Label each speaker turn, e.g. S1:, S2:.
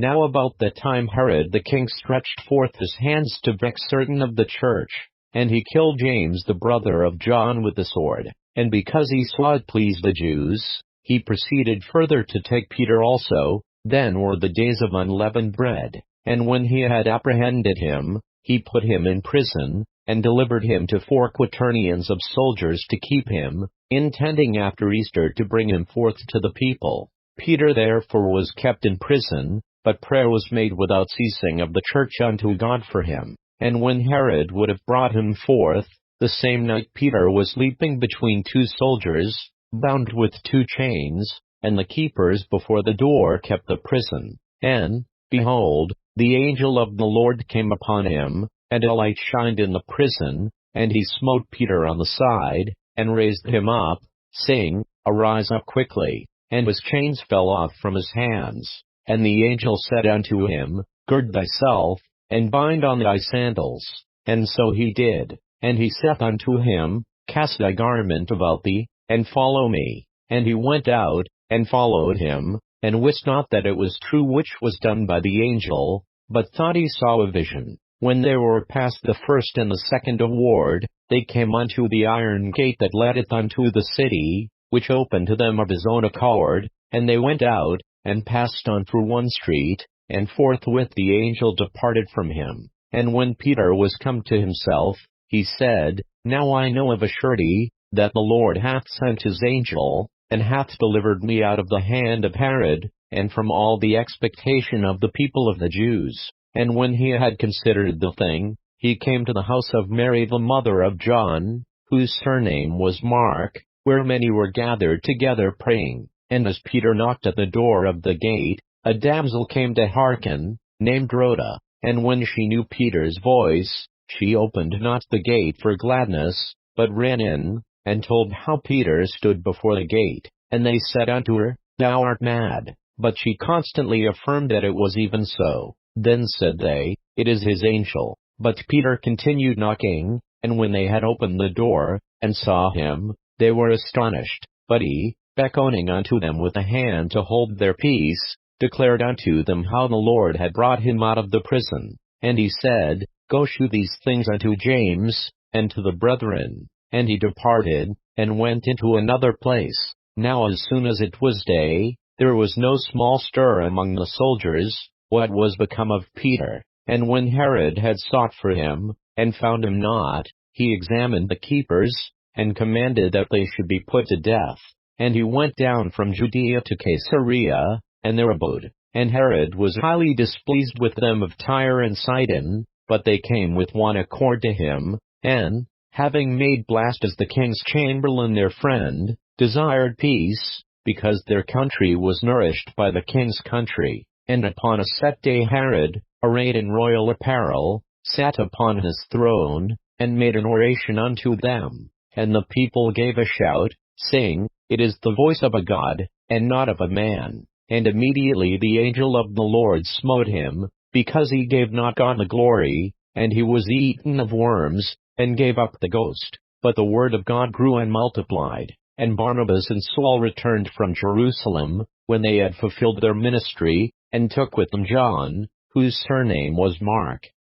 S1: Now about that time Herod the king stretched forth his hands to vex certain of the church, and he killed James the brother of John with the sword. And because he saw it pleased the Jews, he proceeded further to take Peter also. Then were the days of unleavened bread. And when he had apprehended him, he put him in prison, and delivered him to 4 quaternions of soldiers to keep him, intending after Easter to bring him forth to the people. Peter therefore was kept in prison, but prayer was made without ceasing of the church unto God for him. And when Herod would have brought him forth, the same night Peter was sleeping between 2 soldiers, bound with 2 chains, and the keepers before the door kept the prison. And, behold, the angel of the Lord came upon him, and a light shined in the prison, and he smote Peter on the side, and raised him up, saying, Arise up quickly. And his chains fell off from his hands. And the angel said unto him, Gird thyself, and bind on thy sandals. And so he did. And he saith unto him, Cast thy garment about thee, and follow me. And he went out, and followed him, and wist not that it was true which was done by the angel, but thought he saw a vision. When they were past the first and the second ward, they came unto the iron gate that leadeth unto the city, which opened to them of his own accord, and they went out, and passed on through one street, and forthwith the angel departed from him. And when Peter was come to himself, he said, Now I know of a surety, that the Lord hath sent his angel, and hath delivered me out of the hand of Herod, and from all the expectation of the people of the Jews. And when he had considered the thing, he came to the house of Mary the mother of John, whose surname was Mark, where many were gathered together praying. And as Peter knocked at the door of the gate, a damsel came to hearken, named Rhoda. And when she knew Peter's voice, she opened not the gate for gladness, but ran in, and told how Peter stood before the gate. And they said unto her, Thou art mad. But she constantly affirmed that it was even so. Then said they, It is his angel. But Peter continued knocking, and when they had opened the door, and saw him, they were astonished. But he, beckoning unto them with a hand to hold their peace, declared unto them how the Lord had brought him out of the prison. And he said, Go shew these things unto James, and to the brethren. And he departed, and went into another place. Now as soon as it was day, there was no small stir among the soldiers, what was become of Peter. And when Herod had sought for him, and found him not, he examined the keepers, and commanded that they should be put to death. And he went down from Judea to Caesarea, and there abode. And Herod was highly displeased with them of Tyre and Sidon, but they came with one accord to him, and, having made Blastus the king's chamberlain their friend, desired peace, because their country was nourished by the king's country. And upon a set day Herod, arrayed in royal apparel, sat upon his throne, and made an oration unto them. And the people gave a shout, saying, It is the voice of a God, and not of a man. And immediately the angel of the Lord smote him, because he gave not God the glory, and he was eaten of worms, and gave up the ghost. But the word of God grew and multiplied. And Barnabas and Saul returned from Jerusalem, when they had fulfilled their ministry, and took with them John, whose surname was Mark.